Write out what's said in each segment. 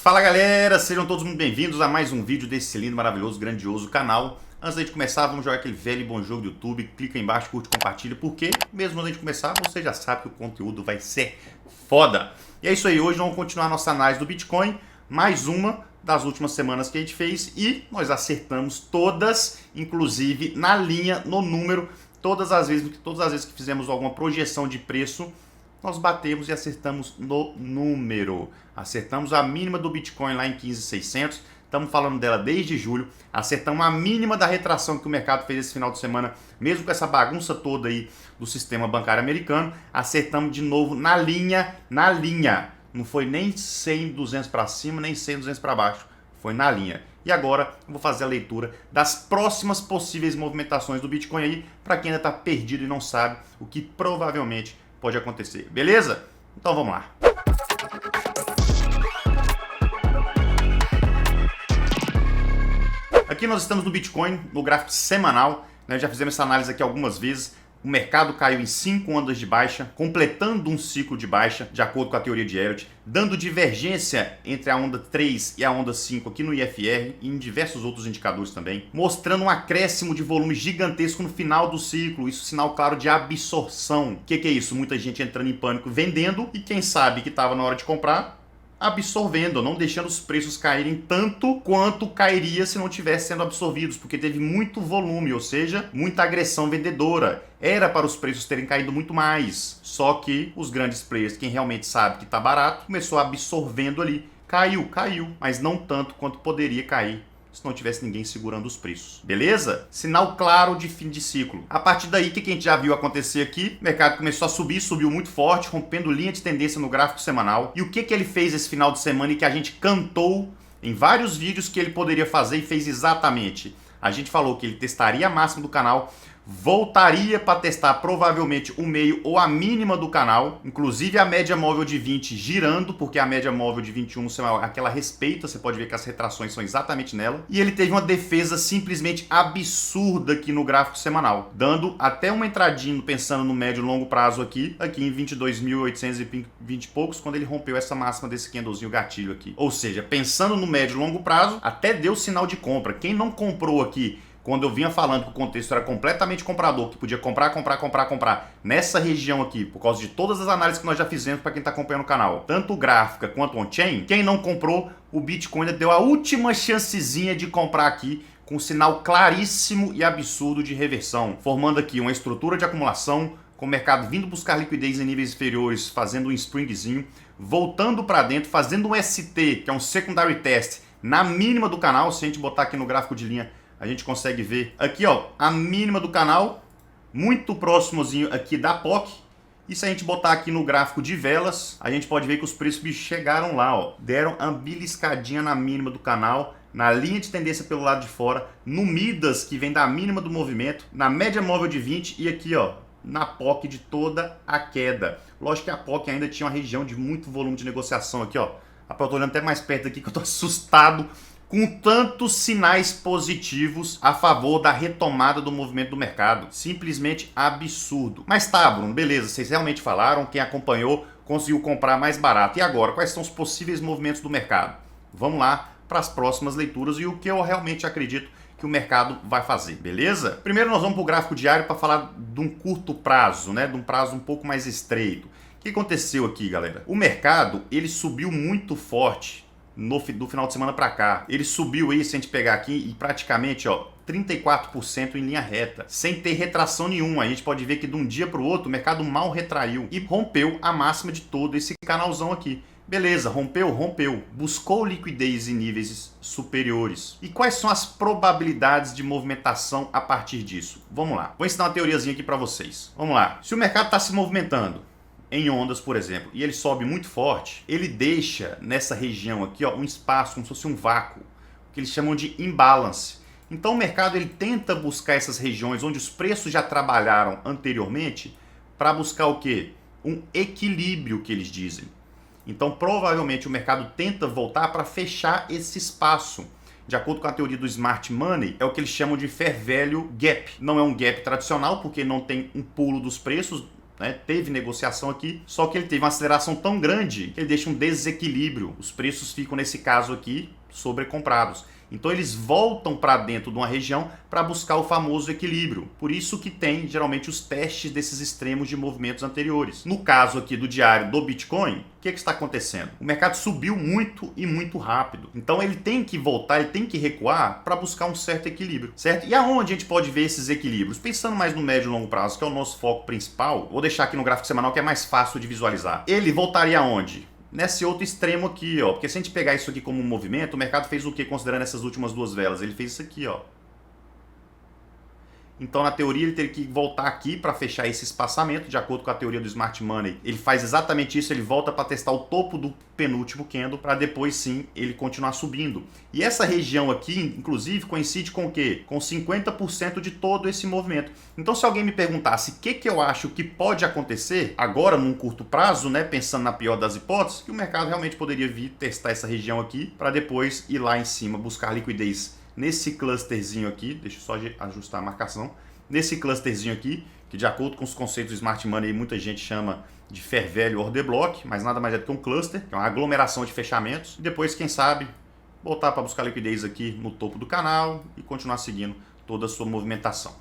Fala galera, sejam todos muito bem-vindos a mais um vídeo desse lindo, maravilhoso, grandioso canal. Antes da gente começar, vamos jogar aquele velho e bom jogo do YouTube. Clica aí embaixo, curte, compartilha, porque mesmo antes da gente começar, você já sabe que o conteúdo vai ser foda. E é isso aí, hoje vamos continuar a nossa análise do Bitcoin, mais uma das últimas semanas que a gente fez e nós acertamos todas, inclusive na linha, no número, todas as vezes que fizemos alguma projeção de preço, nós batemos e acertamos no número. Acertamos a mínima do Bitcoin lá em 15.600. Estamos falando dela desde julho. Acertamos a mínima da retração que o mercado fez esse final de semana, mesmo com essa bagunça toda aí do sistema bancário americano. Acertamos de novo na linha. Não foi nem 100, 200 para cima, nem 100, 200 para baixo. Foi na linha. E agora eu vou fazer a leitura das próximas possíveis movimentações do Bitcoin aí, para quem ainda está perdido e não sabe o que provavelmente pode acontecer, beleza? Então vamos lá. Aqui nós estamos no Bitcoin, no gráfico semanal, né? Já fizemos essa análise aqui algumas vezes. O mercado caiu em 5 ondas de baixa, completando um ciclo de baixa, de acordo com a teoria de Elliott, dando divergência entre a onda 3 e a onda 5 aqui no IFR e em diversos outros indicadores também, mostrando um acréscimo de volume gigantesco no final do ciclo, isso sinal claro de absorção. O que é isso? Muita gente entrando em pânico vendendo e quem sabe que estava na hora de comprar, absorvendo, não deixando os preços caírem tanto quanto cairia se não tivesse sendo absorvidos, porque teve muito volume, ou seja, muita agressão vendedora. Era para os preços terem caído muito mais, só que os grandes players, quem realmente sabe que está barato, começou absorvendo ali. Caiu, mas não tanto quanto poderia cair se não tivesse ninguém segurando os preços. Beleza? Sinal claro de fim de ciclo. A partir daí, o que a gente já viu acontecer aqui? O mercado começou a subir, subiu muito forte, rompendo linha de tendência no gráfico semanal. E o que ele fez esse final de semana e que a gente cantou em vários vídeos que ele poderia fazer e fez exatamente? A gente falou que ele testaria a máxima do canal, voltaria para testar provavelmente o meio ou a mínima do canal, inclusive a média móvel de 20 girando, porque a média móvel de 21 aquela respeita, você pode ver que as retrações são exatamente nela. E ele teve uma defesa simplesmente absurda aqui no gráfico semanal, dando até uma entradinha pensando no médio e longo prazo aqui em 22.820 e poucos, quando ele rompeu essa máxima desse candlezinho gatilho aqui. Ou seja, pensando no médio e longo prazo, até deu sinal de compra. Quem não comprou aqui, quando eu vinha falando que o contexto era completamente comprador, que podia comprar nessa região aqui, por causa de todas as análises que nós já fizemos para quem está acompanhando o canal, tanto gráfica quanto on-chain, quem não comprou, o Bitcoin ainda deu a última chancezinha de comprar aqui, com um sinal claríssimo e absurdo de reversão, formando aqui uma estrutura de acumulação, com o mercado vindo buscar liquidez em níveis inferiores, fazendo um springzinho, voltando para dentro, fazendo um ST, que é um secondary test, na mínima do canal. Se a gente botar aqui no gráfico de linha, a gente consegue ver aqui, ó, a mínima do canal, muito próximozinho aqui da POC. E se a gente botar aqui no gráfico de velas, a gente pode ver que os preços chegaram lá, ó, deram uma beliscadinha na mínima do canal, na linha de tendência pelo lado de fora, no Midas, que vem da mínima do movimento, na média móvel de 20 e aqui, ó, na POC de toda a queda. Lógico que a POC ainda tinha uma região de muito volume de negociação aqui, ó. Eu tô olhando até mais perto aqui que eu tô assustado com tantos sinais positivos a favor da retomada do movimento do mercado. Simplesmente absurdo. Mas tá, Bruno, beleza, vocês realmente falaram, quem acompanhou conseguiu comprar mais barato. E agora, quais são os possíveis movimentos do mercado? Vamos lá para as próximas leituras e o que eu realmente acredito que o mercado vai fazer, beleza? Primeiro nós vamos para o gráfico diário para falar de um curto prazo, né? De um prazo um pouco mais estreito. O que aconteceu aqui, galera? O mercado, ele subiu muito forte do final de semana para cá. Ele subiu aí, se a gente pegar aqui, e praticamente, ó, 34% em linha reta, sem ter retração nenhuma. A gente pode ver que de um dia para o outro o mercado mal retraiu e rompeu a máxima de todo esse canalzão aqui. Beleza, rompeu. Buscou liquidez em níveis superiores. E quais são as probabilidades de movimentação a partir disso? Vamos lá. Vou ensinar uma teoriazinha aqui para vocês. Vamos lá. Se o mercado está se movimentando em ondas, por exemplo, e ele sobe muito forte, ele deixa nessa região aqui, ó, um espaço, como se fosse um vácuo, que eles chamam de imbalance. Então o mercado ele tenta buscar essas regiões onde os preços já trabalharam anteriormente para buscar o quê? Um equilíbrio, que eles dizem. Então provavelmente o mercado tenta voltar para fechar esse espaço. De acordo com a teoria do Smart Money, é o que eles chamam de Fair Value Gap. Não é um gap tradicional, porque não tem um pulo dos preços, né? Teve negociação aqui, só que ele teve uma aceleração tão grande que ele deixa um desequilíbrio. Os preços ficam, nesse caso aqui, sobrecomprados. Então eles voltam para dentro de uma região para buscar o famoso equilíbrio. Por isso que tem geralmente os testes desses extremos de movimentos anteriores. No caso aqui do diário do Bitcoin, o que está acontecendo? O mercado subiu muito e muito rápido. Então ele tem que voltar, ele tem que recuar para buscar um certo equilíbrio, certo? E aonde a gente pode ver esses equilíbrios? Pensando mais no médio e longo prazo, que é o nosso foco principal, vou deixar aqui no gráfico semanal que é mais fácil de visualizar. Ele voltaria aonde? Nesse outro extremo aqui, ó. Porque se a gente pegar isso aqui como um movimento, o mercado fez o que considerando essas últimas duas velas? Ele fez isso aqui, ó. Então, na teoria, ele teria que voltar aqui para fechar esse espaçamento, de acordo com a teoria do Smart Money. Ele faz exatamente isso, ele volta para testar o topo do penúltimo candle, para depois sim ele continuar subindo. E essa região aqui, inclusive, coincide com o quê? Com 50% de todo esse movimento. Então, se alguém me perguntasse o que eu acho que pode acontecer agora, num curto prazo, né, pensando na pior das hipóteses, que o mercado realmente poderia vir testar essa região aqui, para depois ir lá em cima, buscar liquidez nesse clusterzinho aqui, deixa eu só ajustar a marcação, nesse clusterzinho aqui, que de acordo com os conceitos do Smart Money, muita gente chama de fair value order block, mas nada mais é do que um cluster, que é uma aglomeração de fechamentos, e depois, quem sabe, voltar para buscar liquidez aqui no topo do canal e continuar seguindo toda a sua movimentação,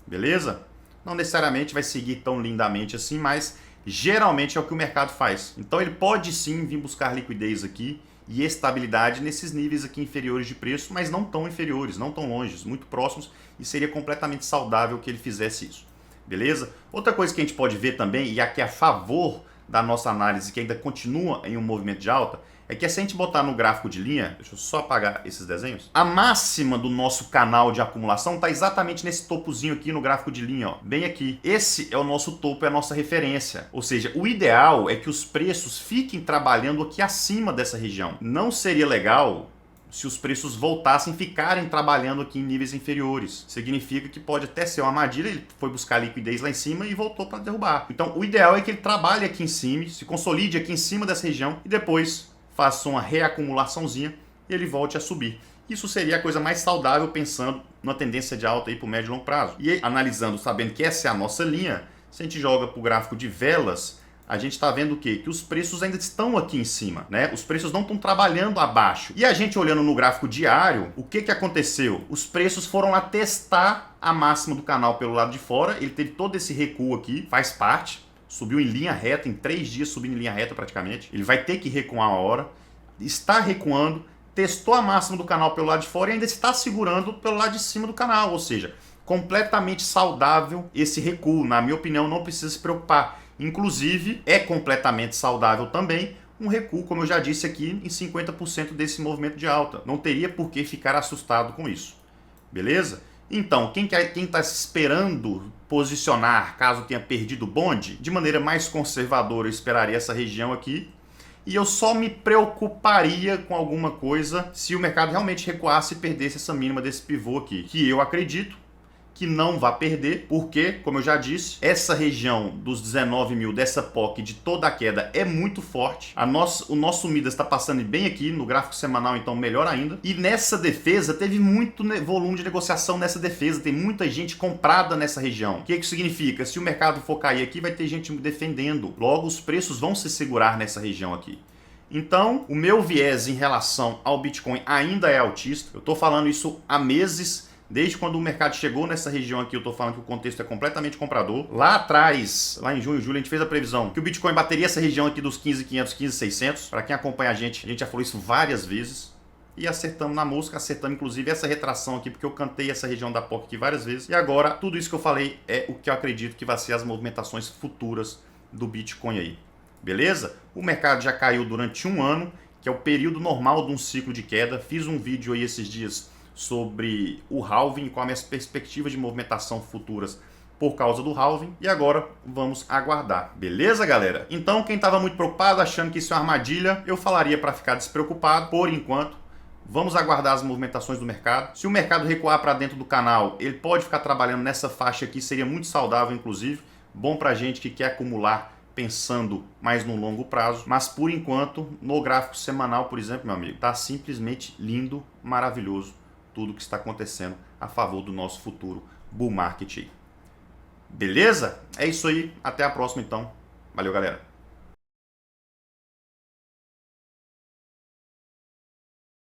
beleza? Não necessariamente vai seguir tão lindamente assim, mas geralmente é o que o mercado faz. Então ele pode sim vir buscar liquidez aqui, e estabilidade nesses níveis aqui inferiores de preço, mas não tão inferiores, não tão longe, muito próximos, e seria completamente saudável que ele fizesse isso, beleza? Outra coisa que a gente pode ver também, e aqui a favor da nossa análise, que ainda continua em um movimento de alta, é que se a gente botar no gráfico de linha, deixa eu só apagar esses desenhos, a máxima do nosso canal de acumulação está exatamente nesse topozinho aqui no gráfico de linha, ó, bem aqui. Esse é o nosso topo, é a nossa referência. Ou seja, o ideal é que os preços fiquem trabalhando aqui acima dessa região. Não seria legal se os preços voltassem, ficarem trabalhando aqui em níveis inferiores. Significa que pode até ser uma armadilha, ele foi buscar liquidez lá em cima e voltou para derrubar. Então o ideal é que ele trabalhe aqui em cima, se consolide aqui em cima dessa região e depois faça uma reacumulaçãozinha e ele volte a subir. Isso seria a coisa mais saudável pensando numa tendência de alta para o médio e longo prazo. E analisando, sabendo que essa é a nossa linha, se a gente joga para o gráfico de velas, a gente está vendo o quê? Que os preços ainda estão aqui em cima, né? Os preços não estão trabalhando abaixo. E a gente olhando no gráfico diário, o que aconteceu? Os preços foram lá testar a máxima do canal pelo lado de fora, ele teve todo esse recuo aqui, faz parte, subiu em linha reta, em 3 dias subindo em linha reta praticamente. Ele vai ter que recuar uma hora, está recuando, testou a máxima do canal pelo lado de fora e ainda está segurando pelo lado de cima do canal, ou seja, completamente saudável esse recuo. Na minha opinião, não precisa se preocupar. Inclusive, é completamente saudável também um recuo, como eu já disse aqui, em 50% desse movimento de alta. Não teria por que ficar assustado com isso. Beleza? Então, quem está esperando posicionar, caso tenha perdido o bonde, de maneira mais conservadora, eu esperaria essa região aqui. E eu só me preocuparia com alguma coisa se o mercado realmente recuasse e perdesse essa mínima desse pivô aqui, que eu acredito que não vai perder, porque, como eu já disse, essa região dos 19 mil dessa POC de toda a queda é muito forte. O nosso Midas está passando bem aqui, no gráfico semanal, então melhor ainda. E nessa defesa, teve muito volume de negociação nessa defesa, tem muita gente comprada nessa região. O que isso significa? Se o mercado for cair aqui, vai ter gente defendendo. Logo, os preços vão se segurar nessa região aqui. Então, o meu viés em relação ao Bitcoin ainda é altista. Eu estou falando isso há meses. Desde quando o mercado chegou nessa região aqui, eu estou falando que o contexto é completamente comprador. Lá atrás, lá em junho e julho, a gente fez a previsão que o Bitcoin bateria essa região aqui dos 15.500, 15.600. Para quem acompanha a gente já falou isso várias vezes. E acertamos na mosca, acertamos inclusive essa retração aqui, porque eu cantei essa região da POC aqui várias vezes. E agora, tudo isso que eu falei é o que eu acredito que vai ser as movimentações futuras do Bitcoin aí. Beleza? O mercado já caiu durante um ano, que é o período normal de um ciclo de queda. Fiz um vídeo aí esses dias sobre o halving e com as minhas perspectivas de movimentação futuras por causa do halving. E agora vamos aguardar. Beleza, galera? Então, quem estava muito preocupado, achando que isso é uma armadilha, eu falaria para ficar despreocupado por enquanto. Vamos aguardar as movimentações do mercado. Se o mercado recuar para dentro do canal, ele pode ficar trabalhando nessa faixa aqui, seria muito saudável, inclusive. Bom para gente que quer acumular pensando mais no longo prazo. Mas por enquanto, no gráfico semanal, por exemplo, meu amigo, tá simplesmente lindo, maravilhoso tudo que está acontecendo a favor do nosso futuro bull market. Beleza? É isso aí. Até a próxima então. Valeu, galera.